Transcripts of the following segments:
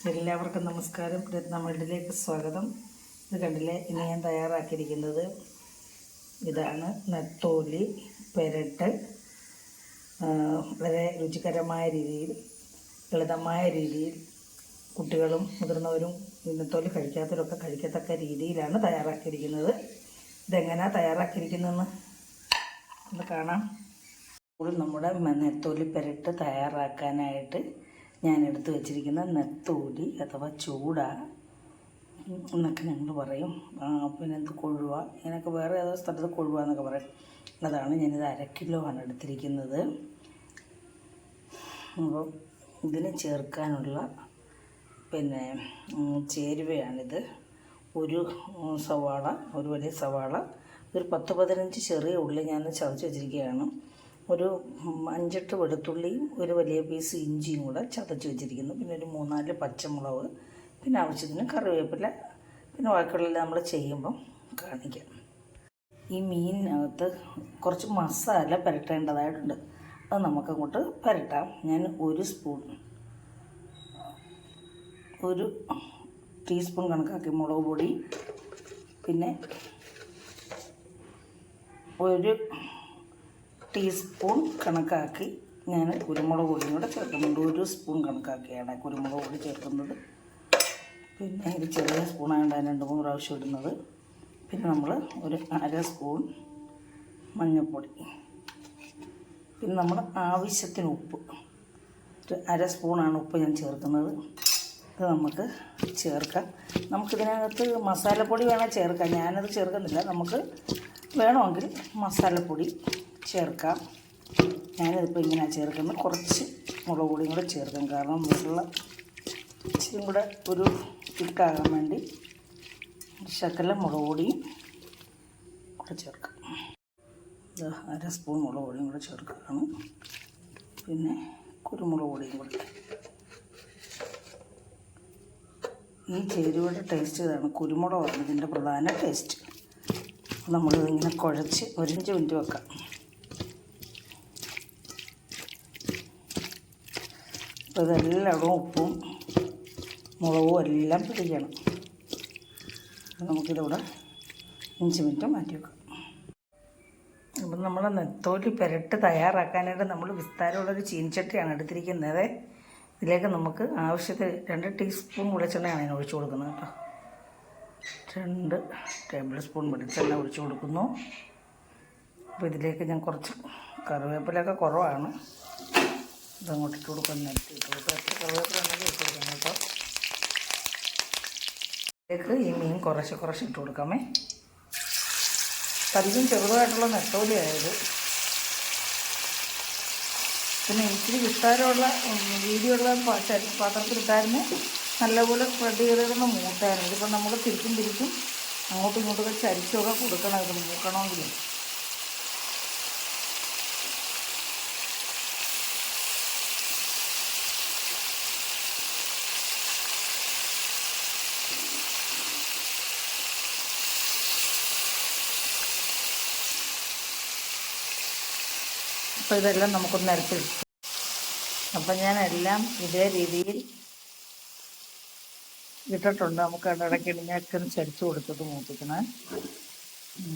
എല്ലാവർക്കും നമസ്കാരം. രത്നമേളിലേക്ക് സ്വാഗതം. ഇത് കണ്ടില്ലേ, ഇനി ഞാൻ തയ്യാറാക്കിയിരിക്കുന്നത് ഇതാണ് നെത്തോലി പെരട്ട്. വളരെ രുചികരമായ രീതിയിൽ, ലളിതമായ രീതിയിൽ കുട്ടികളും മുതിർന്നവരും നെത്തോലി കഴിക്കാത്തവരൊക്കെ കഴിക്കത്തക്ക രീതിയിലാണ് തയ്യാറാക്കിയിരിക്കുന്നത്. ഇതെങ്ങനെയാണ് തയ്യാറാക്കിയിരിക്കുന്നതെന്ന് ഒന്ന് കാണാം. ഇപ്പോൾ നമ്മുടെ നെത്തോലി പെരട്ട് തയ്യാറാക്കാനായിട്ട് ഞാൻ എടുത്തു വച്ചിരിക്കുന്ന നെത്തോലി അഥവാ ചൂട എന്നൊക്കെ ഞങ്ങൾ പറയും. പിന്നെ എന്ത് കൊഴുവ, ഇതിനൊക്കെ വേറെ ഏതോ സ്ഥലത്ത് കൊഴുവ എന്നൊക്കെ പറയും. അതാണ് ഞാനിത് 1/2 കിലോ ആണ് എടുത്തിരിക്കുന്നത്. അപ്പോൾ ഇതിന് ചേർക്കാനുള്ള പിന്നെ ചേരുവയാണിത്. ഒരു സവാള, ഒരു വലിയ സവാള, ഒരു 10-15 ചെറിയ ഉള്ളി ഞാൻ ചതച്ച് വെച്ചിരിക്കുകയാണ്. ഒരു 5-8 വെളുത്തുള്ളിയും ഒരു വലിയ പീസ് ഇഞ്ചിയും കൂടെ ചതച്ച് വെച്ചിരിക്കുന്നു. പിന്നെ ഒരു 3-4 പച്ചമുളക്, പിന്നെ ആവശ്യത്തിന് കറിവേപ്പില, പിന്നെ ബാക്കിയുള്ളതെല്ലാം നമ്മൾ ചെയ്യുമ്പം കാണിക്കാം. ഈ മീനിനകത്ത് കുറച്ച് മസാല പുരട്ടേണ്ടതായിട്ടുണ്ട്. അത് നമുക്കങ്ങോട്ട് പുരട്ടാം. ഞാൻ ഒരു ടീസ്പൂൺ കണക്കാക്കി മുളക് പൊടി, പിന്നെ ഒരു ടീസ്പൂൺ കണക്കാക്കി ഞാൻ കുരുമുളക് പൊടിയും കൂടെ ചേർക്കുന്നുണ്ട്. 1 സ്പൂൺ കണക്കാക്കിയാണ് കുരുമുളക് പൊടി ചേർക്കുന്നത്. പിന്നെ ഇത് ചെറിയ സ്പൂണായതുകൊണ്ടാണ് 2-3 പ്രാവശ്യം ഇടുന്നത്. പിന്നെ നമ്മൾ ഒരു 1/2 സ്പൂൺ മഞ്ഞൾപ്പൊടി, പിന്നെ നമ്മൾ ആവശ്യത്തിന് ഉപ്പ്, ഒരു 1/2 സ്പൂണാണ് ഉപ്പ് ഞാൻ ചേർക്കുന്നത്. ഇത് നമുക്ക് ചേർക്കാം. നമുക്കിതിനകത്ത് മസാലപ്പൊടി വേണേൽ ചേർക്കാം. ഞാനത് ചേർക്കുന്നില്ല. നമുക്ക് വേണമെങ്കിൽ മസാലപ്പൊടി ചേർക്കാം. ഞാനിതിപ്പോൾ ഇങ്ങനെയാണ് ചേർക്കുന്നത്. കുറച്ച് മുളക് പൊടിയും കൂടെ ചേർക്കാം. കാരണം വെള്ളം ഇച്ചിരി കൂടെ ഒരു തിക്കാകാൻ വേണ്ടി ശകലം മുളക് പൊടിയും കൂടെ ചേർക്കാം. 1/2 സ്പൂൺ മുളക് പൊടിയും കൂടെ ചേർക്കുകയാണ്. പിന്നെ കുരുമുളക് പൊടിയും കൂടെ. ഈ ചേരുവയുടെ ടേസ്റ്റ് ഇതാണ്. കുരുമുളകാണ് ഇതിൻ്റെ പ്രധാന ടേസ്റ്റ്. നമ്മളിതിങ്ങനെ കുഴച്ച് 5 മിനിറ്റ് വെക്കാം. അപ്പോൾ ഇതെല്ലായിടവും ഉപ്പും മുളകും എല്ലാം പിടിക്കണം. നമുക്കിതിവിടെ 5 മിനിറ്റ് മാറ്റി വെക്കാം. അപ്പം നമ്മൾ നെത്തോലി പെരട്ട് തയ്യാറാക്കാനായിട്ട് നമ്മൾ വിസ്താരമുള്ളൊരു ചീനച്ചട്ടിയാണ് എടുത്തിരിക്കുന്നത്. ഇതിലേക്ക് നമുക്ക് ആവശ്യത്തിന് 2 ടീസ്പൂൺ വെളിച്ചെണ്ണയാണ് ഞാൻ ഒഴിച്ചു കൊടുക്കുന്നത് കേട്ടോ. 2 ടേബിൾ സ്പൂൺ വെളിച്ചെണ്ണ ഒഴിച്ചു കൊടുക്കുന്നു. അപ്പോൾ ഇതിലേക്ക് ഞാൻ കുറച്ച് കറിവേപ്പിലൊക്കെ കുറവാണ്, ഇതങ്ങോട്ട് ഇട്ട് കൊടുക്കാൻ നേരത്തെ ഇട്ട് കൊടുക്കുക. എത്ര കറിവേപ്പില ഉണ്ടെങ്കിൽ ഇട്ട് കൊടുക്കണം കേട്ടോ. ഇതിലേക്ക് ഈ മീൻ കുറച്ച് ഇട്ട് കൊടുക്കാമേ. അധികം ചെറുതായിട്ടുള്ള നെത്തോലിയായത്. പിന്നെ ഇച്ചിരി വിസ്താരമുള്ള വീതിയുള്ള പാത്രത്തിലിട്ടായിരുന്നു നല്ലപോലെ സ്പ്രെഡ് ചെയ്തിരുന്ന മൂട്ടായിരുന്നു. ഇതിപ്പോൾ നമ്മൾ തിരിച്ചും അങ്ങോട്ടും ഇങ്ങോട്ടൊക്കെ ചരിച്ചൊക്കെ കൊടുക്കണം ഇത് മൂക്കണമെങ്കിൽ. അപ്പോൾ ഇതെല്ലാം നമുക്കൊന്ന് അരച്ച്. അപ്പം ഞാൻ എല്ലാം ഇതേ രീതിയിൽ ഇട്ടിട്ടുണ്ട്. നമുക്ക് ഇടയ്ക്ക് ഇടിഞ്ഞൊക്കെ ചരിച്ച് കൊടുത്തിട്ട് മൂപ്പിക്കണം.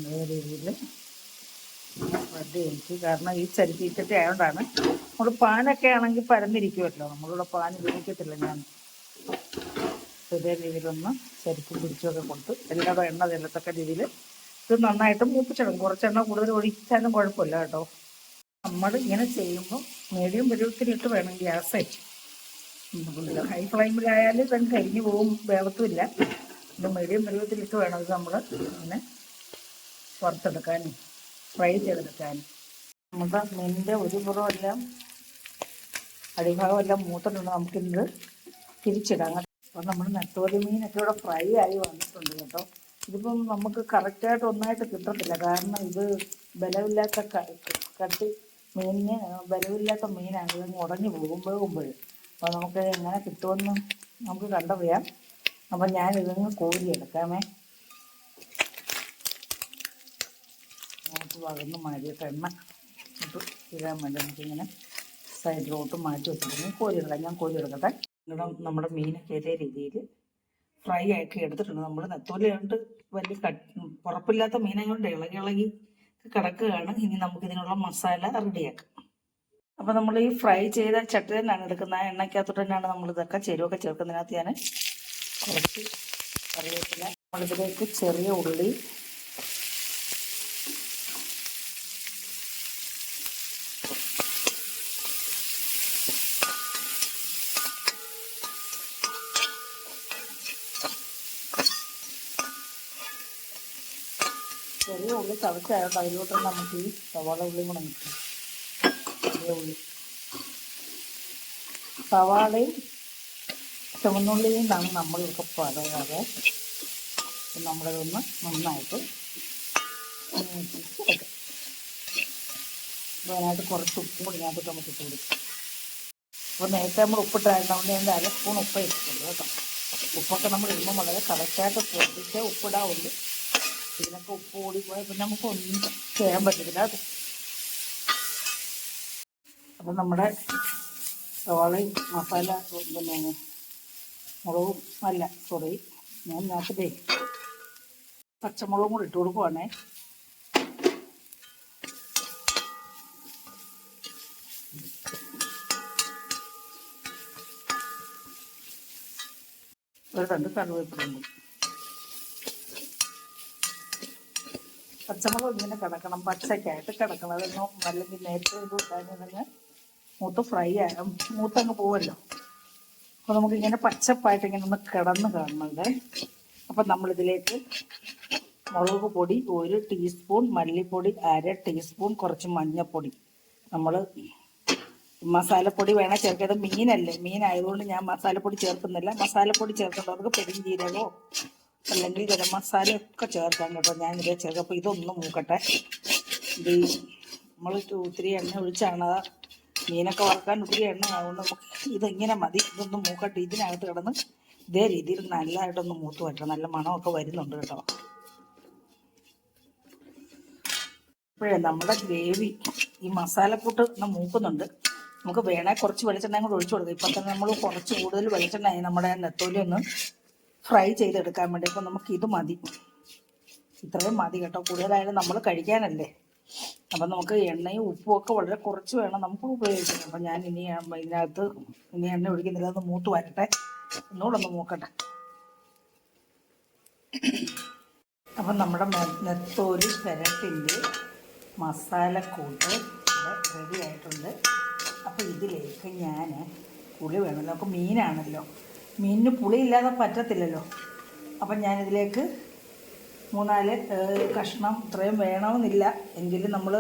അതേ രീതിയിൽ എനിക്ക്, കാരണം ഈ ചരിച്ചിട്ട് ആയതുകൊണ്ടാണ്. നമ്മൾ പാനൊക്കെ ആണെങ്കിൽ പരന്നിരിക്കുമല്ലോ, നമ്മളിവിടെ പാൻ ഉപയോഗിക്കത്തില്ല ഞാൻ. ഇതേ രീതിയിലൊന്ന് ചരിച്ചും പിടിച്ചുമൊക്കെ കൊടുത്ത് എല്ലാവരും എണ്ണ തെല്ലത്തക്ക രീതിയിൽ ഇത് നന്നായിട്ട് മൂപ്പിച്ചെടുക്കും. കുറച്ചെണ്ണ കൂടുതൽ ഒഴിച്ചാലും കുഴപ്പമില്ല കേട്ടോ. നമ്മൾ ഇങ്ങനെ ചെയ്യുമ്പോൾ മീഡിയം പരുവത്തിലിട്ട് വേണം ഗ്യാസ്. ഹൈ ഫ്ലെയിമിലായാൽ ഇതങ്ങ് കരിഞ്ഞു പോകും, വേവത്തുമില്ല. ഇത് മീഡിയം പരുവത്തിലിട്ട് വേണം ഇത് നമ്മൾ ഇങ്ങനെ വറുത്തെടുക്കാനും ഫ്രൈ ചെയ്തെടുക്കാനും. നമ്മുടെ മീനിൻ്റെ ഒരു പുറമെല്ലാം അടിഭാഗമെല്ലാം മൂത്തിട്ടുണ്ട്. നമുക്കിത് തിരിച്ചിടാം. അപ്പം നമ്മൾ നെത്തോലി മീനൊക്കെ ഇവിടെ ഫ്രൈ ആയി വന്നിട്ടുണ്ട് കേട്ടോ. ഇതിപ്പം നമുക്ക് കറക്റ്റായിട്ട് ഒന്നായിട്ട് കിട്ടത്തില്ല, കാരണം ഇത് ബലമില്ലാത്ത കട്ടി മീനിന് ബലമില്ലാത്ത മീനാണ്. ഇത് ഉടഞ്ഞു പോകുമ്പോൾ അപ്പോൾ നമുക്ക് എങ്ങനെ കിട്ടുമെന്ന് നമുക്ക് കണ്ടറിയാം. അപ്പം ഞാനിതൊന്ന് കോരിയെടുക്കാമേ. നമുക്ക് വകന്ന് മാറ്റിയിട്ട് എണ്ണ ഇട്ട് ഇടാൻ വേണ്ടി നമുക്കിങ്ങനെ സൈഡിലോട്ട് മാറ്റി വെച്ചിട്ടുണ്ടെങ്കിൽ കോരിയെടുക്കാം. ഞാൻ കോരിയെടുക്കട്ടെ. നമ്മുടെ മീനൊക്കെ ഇതേ രീതിയിൽ ഫ്രൈ ആക്കി എടുത്തിട്ടുണ്ട്. നമ്മൾ നെത്തോലി കൊണ്ട് വലിയ പുറപ്പില്ലാത്ത മീനെ കൊണ്ട് ഇളകി ഇളകി കിടക്കുകയാണ്. ഇനി നമുക്കിതിനുള്ള മസാല റെഡിയാക്കാം. അപ്പോൾ നമ്മൾ ഈ ഫ്രൈ ചെയ്ത ചട്ടി തന്നെയാണ് എടുക്കുന്നത്. ആ എണ്ണയ്ക്കകത്തോട്ട് തന്നെയാണ് നമ്മൾ ഇതൊക്കെ ചേരുവൊക്കെ ചേർക്കുന്നതിനകത്ത് ഞാൻ കുറച്ച് കറിവേപ്പില, നമ്മളിതിലേക്ക് ചെറിയ ഉള്ളി, ചെറിയ ഉള്ളി ചതച്ചായതുകൊണ്ട് അതിലോട്ട് നമുക്ക് ഈ സവാള ഉള്ളിയും കൂടെ നിൽക്കും. ചെറിയ ഉള്ളി, സവാളയും ചുവന്നുള്ളിയും ആണ് നമ്മളിതൊക്കെ പറയാതെ. നമ്മളിതൊന്ന് നന്നായിട്ട് എടുക്കാം. അപ്പോൾ അതിനകത്ത് കുറച്ച് ഉപ്പും കൂടി ഇതിനകത്ത് നമുക്ക് ഇട്ട് കൊടുക്കും. അപ്പോൾ നേരത്തെ നമ്മൾ ഉപ്പിട്ടായിരുന്നതുകൊണ്ട് ഞാൻ 1/2 സ്പൂൺ ഉപ്പ് ഇട്ടിട്ടുണ്ട് കേട്ടോ. ഉപ്പൊക്കെ നമ്മൾ ഇടുമ്പോൾ വളരെ കറക്റ്റായിട്ട് ശ്രദ്ധിച്ചേ ഉപ്പിടാവുള്ളൂ. ഇതിനൊക്കെ ഉപ്പ് കൂടിപ്പോയാൽ പിന്നെ നമുക്ക് ഒന്നും ചെയ്യാൻ പറ്റത്തില്ല അത്. അപ്പം നമ്മുടെ സവാളയും മസാല പിന്നെ മുളകും അല്ല സോറി ഞാൻ ഇതിനകത്ത് പച്ചമുളകും കൂടി ഇട്ട് കൊടുക്കുവാണേ. ഒരു 2 കറിവേപ്പിലുണ്ട്. പച്ചമുളക് ഇങ്ങനെ കിടക്കണം, പച്ചക്കായിട്ട് കിടക്കണം. അതൊന്നും അല്ലെങ്കിൽ നേരത്തെ ഇത് ഇട്ടാൽ മൂത്ത് ഫ്രൈ മൂത്തങ്ങ് പോവല്ലോ. അപ്പോൾ നമുക്കിങ്ങനെ പച്ചപ്പായിട്ട് ഇങ്ങനെ ഒന്ന് കിടന്ന് കാണുന്നുണ്ട്. അപ്പം നമ്മളിതിലേക്ക് മുളക് പൊടി 1 ടീസ്പൂൺ, മല്ലിപ്പൊടി 1/2 ടീസ്പൂൺ, കുറച്ച് മഞ്ഞൾപ്പൊടി, നമ്മൾ മസാലപ്പൊടി വേണേൽ ചേർക്കാം. ഇത് മീനല്ലേ, മീനായതുകൊണ്ട് ഞാൻ മസാലപ്പൊടി ചേർക്കുന്നില്ല. മസാലപ്പൊടി ചേർക്കേണ്ടവർക്ക് പെരുംജീരകമോ അല്ലെങ്കിൽ ഗരം മസാലയൊക്കെ ചേർക്കാം കേട്ടോ. ഞാനിതേ ചേർക്കാം. അപ്പോൾ ഇതൊന്ന് മൂക്കട്ടെ. ഇത് നമ്മൾ ഒത്തിരി എണ്ണ ഒഴിച്ചാണ് മീനൊക്കെ വറുക്കാൻ ഒത്തിരി എണ്ണ ആയതുകൊണ്ട് നമുക്ക് ഇതിങ്ങനെ മതി. ഇതൊന്ന് മൂക്കട്ടെ. ഇതിനകത്ത് കിടന്ന് ഇതേ രീതിയിൽ നല്ലതായിട്ടൊന്ന് മൂത്ത് വരണം. നല്ല മണമൊക്കെ വരുന്നുണ്ട് കേട്ടോ. ഇപ്പോഴേ നമ്മുടെ ഗ്രേവി ഈ മസാലക്കൂട്ട് ഒന്ന് മൂക്കുന്നുണ്ട്. നമുക്ക് വേണേൽ കുറച്ച് വെളിച്ചെണ്ണയും കൂടെ ഒഴിച്ചു കൊടുക്കാം. ഇപ്പം തന്നെ നമ്മൾ കുറച്ച് കൂടുതൽ വെളിച്ചെണ്ണയായി നമ്മുടെ നെത്തോലി ഒന്ന് ഫ്രൈ ചെയ്തെടുക്കാൻ വേണ്ടി. അപ്പോൾ നമുക്ക് ഇത് മതി, ഇത്രയും മതി കേട്ടോ. കൂടുതലായാലും നമ്മൾ കഴിക്കാനല്ലേ. അപ്പം നമുക്ക് എണ്ണയും ഉപ്പും ഒക്കെ വളരെ കുറച്ച് വേണം നമുക്ക് ഉപയോഗിക്കാം. അപ്പം ഞാൻ ഇനി ഇതിനകത്ത് എണ്ണ ഒഴിക്കുന്നില്ല. അത് മൂത്ത് വരട്ടെ, ഒന്നുകൂടെ ഒന്ന് മൂക്കട്ടെ. അപ്പം നമ്മുടെ നെത്തോലി പെരട്ടിൻ്റെ മസാലക്കൂട്ട് ഇവിടെ റെഡി ആയിട്ടുണ്ട്. അപ്പോൾ ഇതിലേക്ക് ഞാൻ പുളി വേണമല്ലോ, നമുക്ക് മീനാണല്ലോ, മീനിന് പുളി ഇല്ലാതെ പറ്റത്തില്ലല്ലോ. അപ്പം ഞാനിതിലേക്ക് 3-4 കഷ്ണം, ഇത്രയും വേണമെന്നില്ല എങ്കിലും നമ്മൾ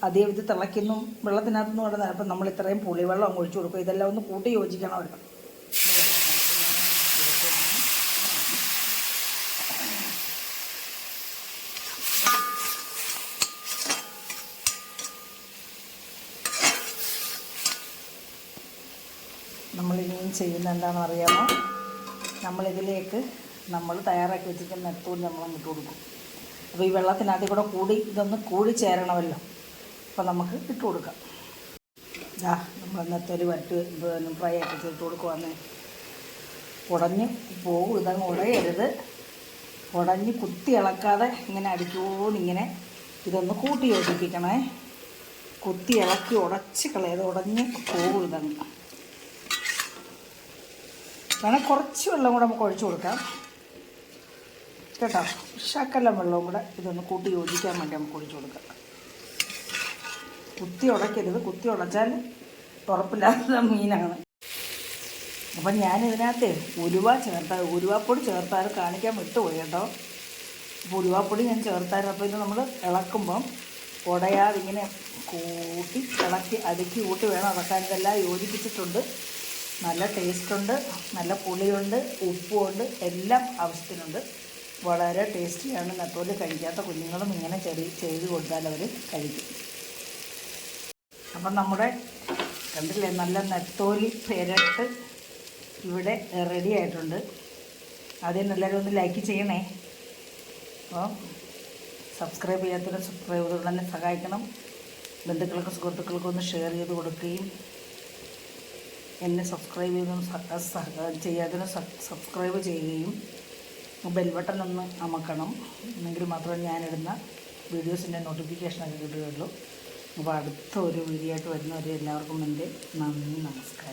അധികം ഇത് തിളയ്ക്കുന്നു വെള്ളത്തിനകത്തുനിന്ന് കിടന്നാൽ അപ്പം നമ്മൾ ഇത്രയും പുളിവെള്ളം അങ്ങ് ഒഴിച്ചു കൊടുക്കും. ഇതെല്ലാം ഒന്ന് കൂട്ടി യോജിക്കണമല്ലോ. നമ്മളിനിയും ചെയ്യുന്ന എന്താണെന്ന് അറിയാമോ? നമ്മളിതിലേക്ക് നമ്മൾ തയ്യാറാക്കി വെച്ചിരിക്കുന്ന നെത്തോലി നമ്മളങ്ങ് ഇട്ട് കൊടുക്കും. അപ്പോൾ ഈ വെള്ളത്തിനകത്ത് കൂടെ ഇതൊന്ന് കൂടി ചേരണമല്ലോ. അപ്പോൾ നമുക്ക് ഇട്ട് കൊടുക്കാം. ഇതാ നമ്മൾ നെത്തോലി ഫ്രൈ ആക്കി ഇട്ട് കൊടുക്കുവാന്ന്. ഉടഞ്ഞ് പോകും, ഇതങ്ങ് ഉടയരുത്. ഉടഞ്ഞ് കുത്തി ഇളക്കാതെ ഇങ്ങനെ അടിക്കുമോന്നിങ്ങനെ ഇതൊന്ന് കൂട്ടി യോജിപ്പിക്കണേ. കുത്തി ഇളക്കി ഉടച്ച് കളയത് ഉടഞ്ഞ് പോകും ഇതങ്ങ്. വേണേൽ കുറച്ച് വെള്ളം കൂടെ നമുക്ക് ഒഴിച്ചു കൊടുക്കാം കേട്ടോ. ശകലം വെള്ളവും കൂടെ ഇതൊന്ന് കൂട്ടി യോജിക്കാൻ വേണ്ടി നമുക്ക് ഒഴിച്ചു കൊടുക്കാം. കുത്തി ഉടയ്ക്കരുത്, കുത്തി ഉടച്ചാൽ ഉറപ്പില്ലാത്ത മീനാണ്. അപ്പം ഞാനിതിനകത്ത് ഉലുവാപ്പൊടി ചേർത്താൽ കാണിക്കാൻ വിട്ടുപോയി കേട്ടോ. അപ്പോൾ ഉലുവാപ്പൊടി ഞാൻ ചേർത്തായിരുന്നു. അപ്പോൾ ഇത് നമ്മൾ ഇളക്കുമ്പം ഉടയാതിങ്ങനെ കൂട്ടി ഇളക്കി അടുക്കി കൂട്ടി വേണം ഇളക്കാൻ. ഇതെല്ലാം യോജിപ്പിച്ചിട്ടുണ്ട്. നല്ല ടേസ്റ്റുണ്ട്, നല്ല പുളിയുണ്ട്, ഉപ്പുമുണ്ട്, എല്ലാം ആവശ്യത്തിനുണ്ട്. വളരെ ടേസ്റ്റിയാണ്. നെത്തോലി കഴിക്കാത്ത കുഞ്ഞുങ്ങളും ഇങ്ങനെ ചെയ്ത് കൊടുത്താൽ അവർ കഴിക്കും. അപ്പം നമ്മുടെ കണ്ടില്ലേ, നല്ല നെത്തോലി പെരട്ട് ഇവിടെ റെഡി ആയിട്ടുണ്ട്. ആദ്യം എല്ലാവരും ഒന്ന് ലൈക്ക് ചെയ്യണേ. അപ്പോൾ സബ്സ്ക്രൈബ് ചെയ്യാത്തവരെ സബ്സ്ക്രൈബ് ചെയ്ത് തന്നെ സഹായിക്കണം. ബന്ധുക്കൾക്കും സുഹൃത്തുക്കൾക്കും ഒന്ന് ഷെയർ ചെയ്ത് കൊടുക്കുകയും എന്നെ സബ്സ്ക്രൈബ് ചെയ്യാതിന് സബ്സ്ക്രൈബ് ചെയ്യുകയും ബെൽ ബട്ടൺ ഒന്ന് അമക്കണം. എന്നെങ്കിൽ മാത്രമേ ഞാനിടുന്ന വീഡിയോസിൻ്റെ നോട്ടിഫിക്കേഷനൊക്കെ കിട്ടുകയുള്ളൂ. അപ്പോൾ അടുത്ത ഒരു വീഡിയോ ആയിട്ട് വരുന്നവരെ എല്ലാവർക്കും എൻ്റെ നന്ദി, നമസ്കാരം.